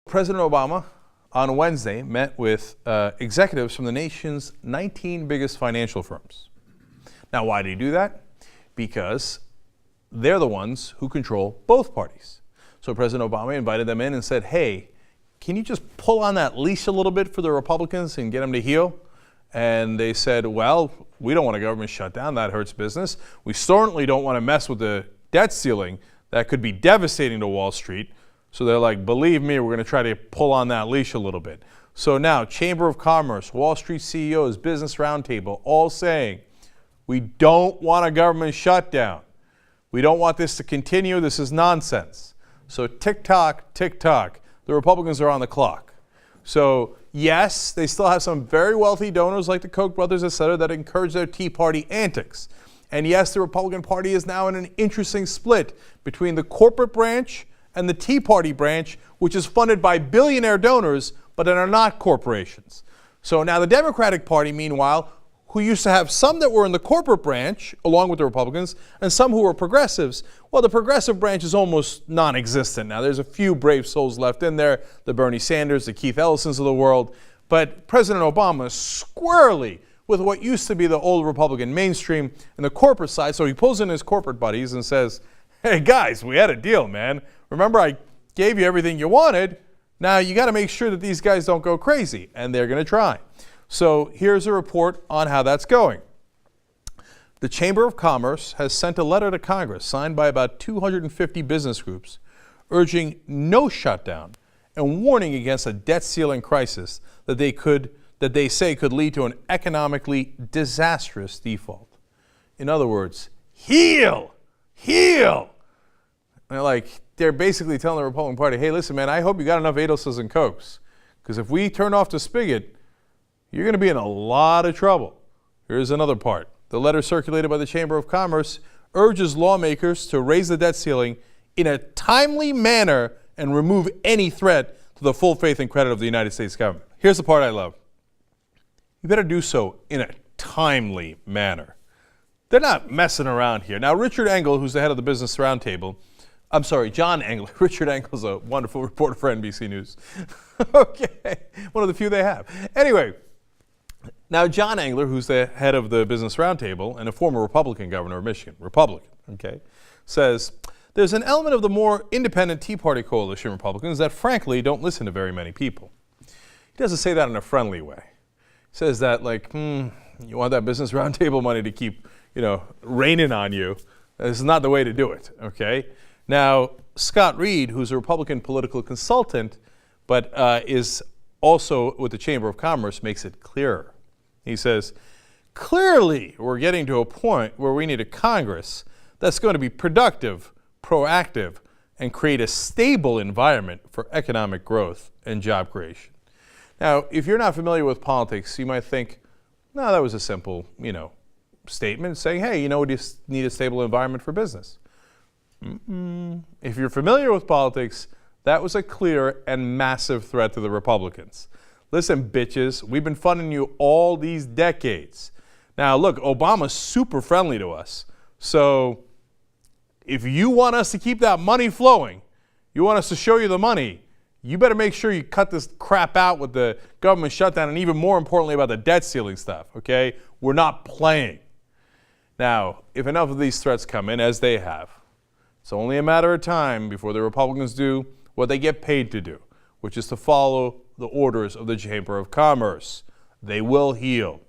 President Obama on Wednesday met with executives from the nation's 19 biggest financial firms. Now, why did he do that? Because they're the ones who control both parties. So President Obama invited them in and said, hey, can you just pull on that leash a little bit for the Republicans and get them to heel? And they said, well, we don't want a government shutdown. That hurts business. We certainly don't want to mess with the debt ceiling. That could be devastating to Wall Street. So they're like, believe me, we're going to try to pull on that leash a little bit. So now, Chamber of Commerce, Wall Street CEOs, Business Roundtable, all saying, we don't want a government shutdown. We don't want this to continue. This is nonsense. So tick-tock, tick-tock, the Republicans are on the clock. So yes, they still have some very wealthy donors like the Koch brothers, et cetera, that encourage their Tea Party antics. And yes, the Republican Party is now in an interesting split between the corporate branch and the Tea Party branch, which is funded by billionaire donors, but that are not corporations. So now the Democratic Party, meanwhile, who used to have some that were in the corporate branch, along with the Republicans, and some who were progressives, well, the progressive branch is almost non-existent now. There's a few brave souls left in there, the Bernie Sanders, the Keith Ellisons of the world, but President Obama is squarely with what used to be the old Republican mainstream and the corporate side. So he pulls in his corporate buddies and says, hey guys, we had a deal, man. Remember, I gave you everything you wanted. Now you got to make sure that these guys don't go crazy, and they're going to try. So here's a report on how that's going. The Chamber of Commerce has sent a letter to Congress signed by about 250 business groups urging no shutdown and warning against a debt ceiling crisis that they say could lead to an economically disastrous default. In other words, heal. And they're basically telling the Republican Party, hey, listen, man, I hope you got enough Adelsons and Cokes, because if we turn off the spigot, you're going to be in a lot of trouble. Here's another part. The letter circulated by the Chamber of Commerce urges lawmakers to raise the debt ceiling in a timely manner and remove any threat to the full faith and credit of the United States government. Here's the part I love. You better do so in a timely manner. They're not messing around here. Now, Richard Engel, who's the head of the Business Roundtable, I'm sorry, John Engel. Richard Engel's a wonderful reporter for NBC News. Okay, one of the few they have. Anyway, now John Engler, who's the head of the Business Roundtable and a former Republican governor of Michigan, Republican, okay, says, there's an element of the more independent Tea Party coalition Republicans that frankly don't listen to very many people. He doesn't say that in a friendly way. He says that you want that Business Roundtable money to keep, raining on you. This is not the way to do it, okay? Now, Scott Reed, who's a Republican political consultant, but is also with the Chamber of Commerce, makes it clearer. He says, clearly we're getting to a point where we need a Congress that's going to be productive, proactive, and create a stable environment for economic growth and job creation. Now, if you're not familiar with politics, you might think, no, that was a simple, statement saying, hey, we just need a stable environment for business. If you're familiar with politics, that was a clear and massive threat to the Republicans. Listen, bitches, we've been funding you all these decades. Now, look, Obama's super friendly to us. So if you want us to keep that money flowing, you want us to show you the money, you better make sure you cut this crap out with the government shutdown and even more importantly about the debt ceiling stuff, okay? We're not playing. Now, if enough of these threats come in, as they have, it's only a matter of time before the Republicans do what they get paid to do, which is to follow the orders of the Chamber of Commerce. They will heal.